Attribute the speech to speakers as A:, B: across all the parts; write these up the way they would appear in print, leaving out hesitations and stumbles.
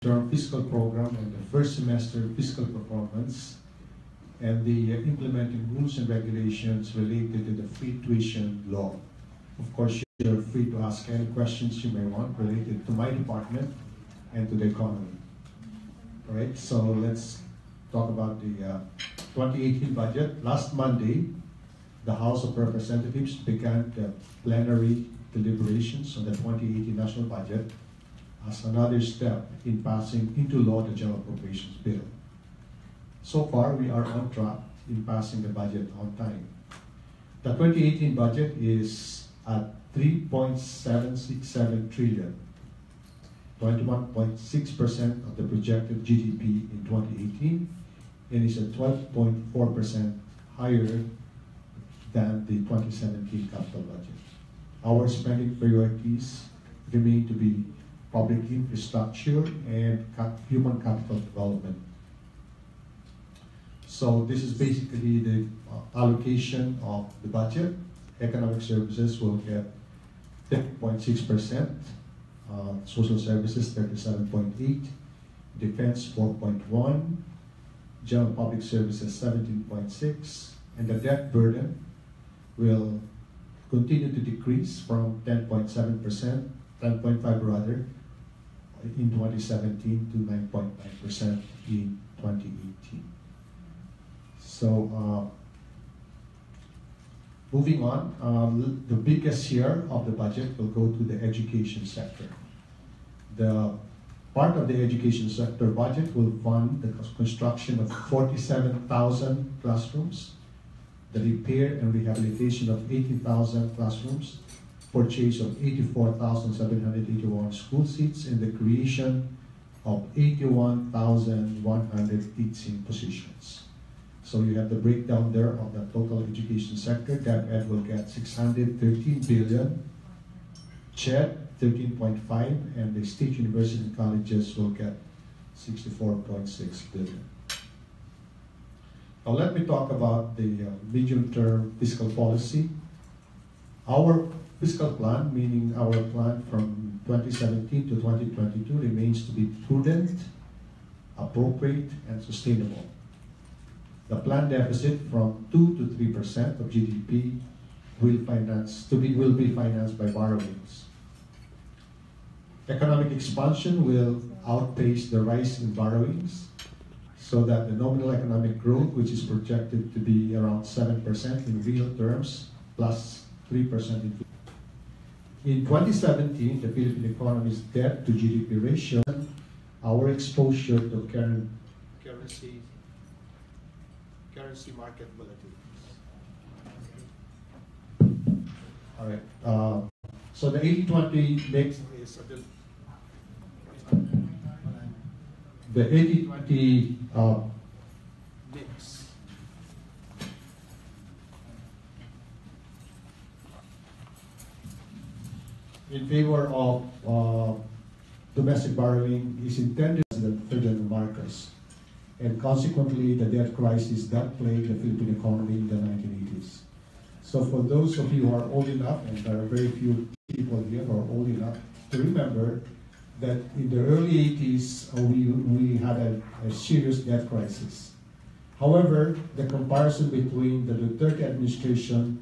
A: term fiscal program and the first semester fiscal performance, and the implementing rules and regulations related to the free tuition law. Of course, you're free to ask any questions you may want related to my department and to the economy. All right, so let's talk about the 2018 budget. Last Monday, the House of Representatives began the plenary deliberations on the 2018 national budget as another step in passing into law the General Appropriations Bill. So far, we are on track in passing the budget on time. The 2018 budget is at 3.767 trillion, 21.6% of the projected GDP in 2018, and is at 12.4% higher than the 2017 capital budget. Our spending priorities remain to be public infrastructure and human capital development. So this is basically the allocation of the budget. Economic services will get 10.6%, social services 37.8%, defense 4.1%, general public services 17.6%, and the debt burden will continue to decrease from 10.7%, 10.5% rather, in 2017 to 9.9% in 2018. So moving on, the biggest share of the budget will go to the education sector. The part of the education sector budget will fund the construction of 47,000 classrooms, the repair and rehabilitation of 18,000 classrooms, purchase of 84,781 school seats, and the creation of 81,100 teaching positions. So you have the breakdown there of the total education sector. DepEd will get 613 billion, CHED 13.5, and the state university and colleges will get 64.6 billion. Now let me talk about the medium-term fiscal policy. Our fiscal plan, meaning our plan from 2017 to 2022, remains to be prudent, appropriate, and sustainable. The planned deficit from 2 to 3% of GDP will be financed by borrowings. Economic expansion will outpace the rise in borrowings, so that the nominal economic growth, which is projected to be around 7% in real terms, plus 3% inflation. In 2017, the Philippine economy's debt to GDP ratio, our exposure to currency market volatilities. All right. So the 80-20 mix is the 80-20 mix. In favor of domestic borrowing is intended as the Ferdinand Marcos, and consequently the debt crisis that plagued the Philippine economy in the 1980s. So for those of you who are old enough, and there are very few people here who are old enough to remember that in the early 80s we had a serious debt crisis. However, the comparison between the Duterte administration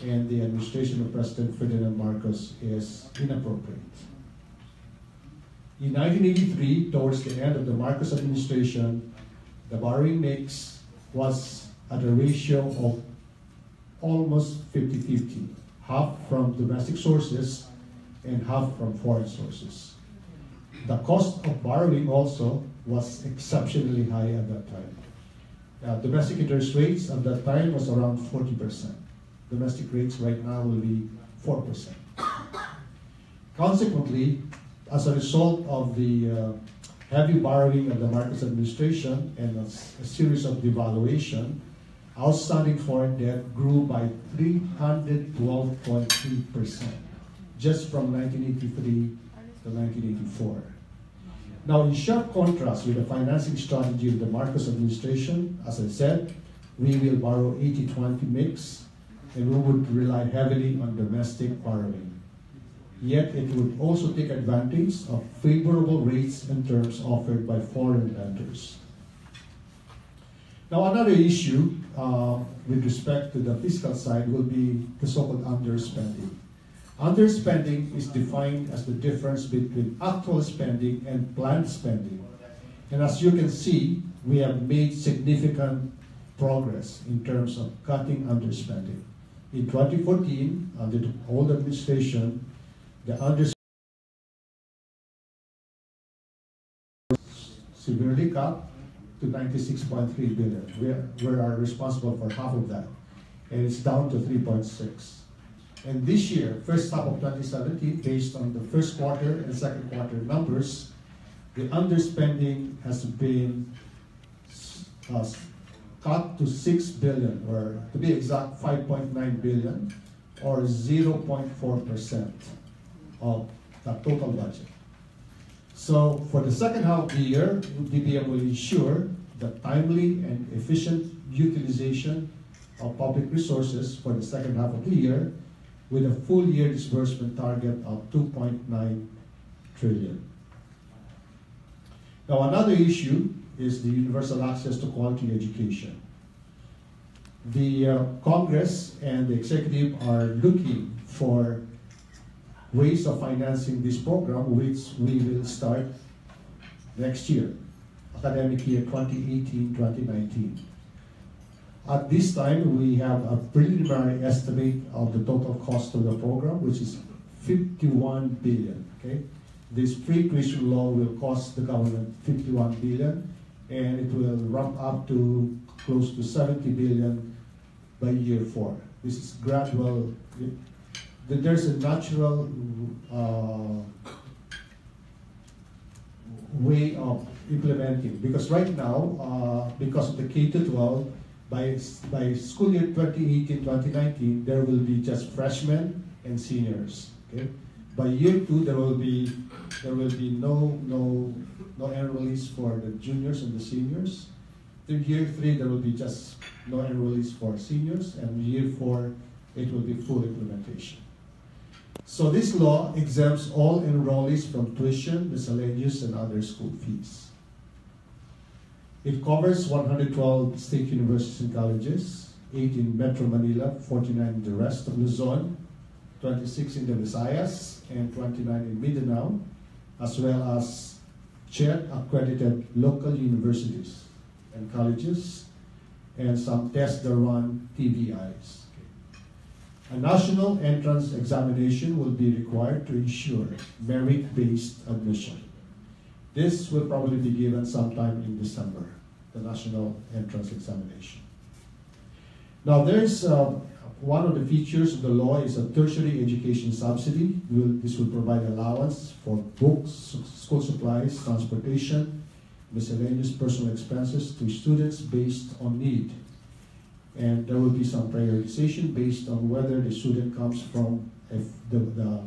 A: and the administration of President Ferdinand Marcos is inappropriate. In 1983, towards the end of the Marcos administration, the borrowing mix was at a ratio of almost 50-50, half from domestic sources and half from foreign sources. The cost of borrowing also was exceptionally high at that time. Domestic interest rates at that time was around 40%. Domestic rates right now will be 4%. Consequently, as a result of the heavy borrowing of the Marcos administration and a series of devaluation, outstanding foreign debt grew by 312.3% just from 1983 to 1984. Now, in sharp contrast with the financing strategy of the Marcos administration, as I said, we will borrow 80-20 mix, and we would rely heavily on domestic borrowing. yet it would also take advantage of favorable rates and terms offered by foreign lenders. Now, another issue with respect to the fiscal side will be the so-called underspending. Underspending is defined as the difference between actual spending and planned spending. And as you can see, we have made significant progress in terms of cutting underspending. In 2014, under the old administration, the underspending severely cut to 96.3 billion. We are responsible for half of that, and it's down to 3.6. And this year, first half of 2017, based on the first quarter and second quarter numbers, the underspending has been cut to 6 billion, or to be exact, 5.9 billion, or 0.4% of the total budget. So for the second half of the year, DBM will ensure the timely and efficient utilization of public resources for the second half of the year, with a full year disbursement target of 2.9 trillion. Now, another issue is the universal access to quality education. The Congress and the Executive are looking for ways of financing this program, which we will start next year, academic year 2018-2019. At this time, we have a preliminary estimate of the total cost of the program, which is 51 billion. Okay, this free tuition loan will cost the government 51 billion, and it will ramp up to close to 70 billion by year 4. This is gradual. There's a natural way of implementing, because right now, because of the K-12, by school year 2018-2019, there will be just freshmen and seniors. Okay, by year 2, there will be no enrollees for the juniors and the seniors. In year 3, there will be just no enrollees for seniors, and year 4, it will be full implementation. So this law exempts all enrollees from tuition, miscellaneous, and other school fees. It covers 112 state universities and colleges, 8 in Metro Manila, 49 in the rest of Luzon, 26 in the Visayas, and 29 in Mindanao, as well as CHED-accredited local universities and colleges, and some test-the-run TVIs. A national entrance examination will be required to ensure merit-based admission. This will probably be given sometime in December, the national entrance examination. Now, there's one of the features of the law is a tertiary education subsidy. This will provide allowance for books, school supplies, transportation, miscellaneous personal expenses to students based on need. And there will be some prioritization based on whether the student comes from the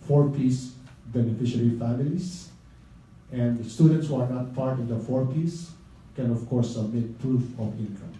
A: 4-piece beneficiary families. And the students who are not part of the 4Ps can, of course, submit proof of income.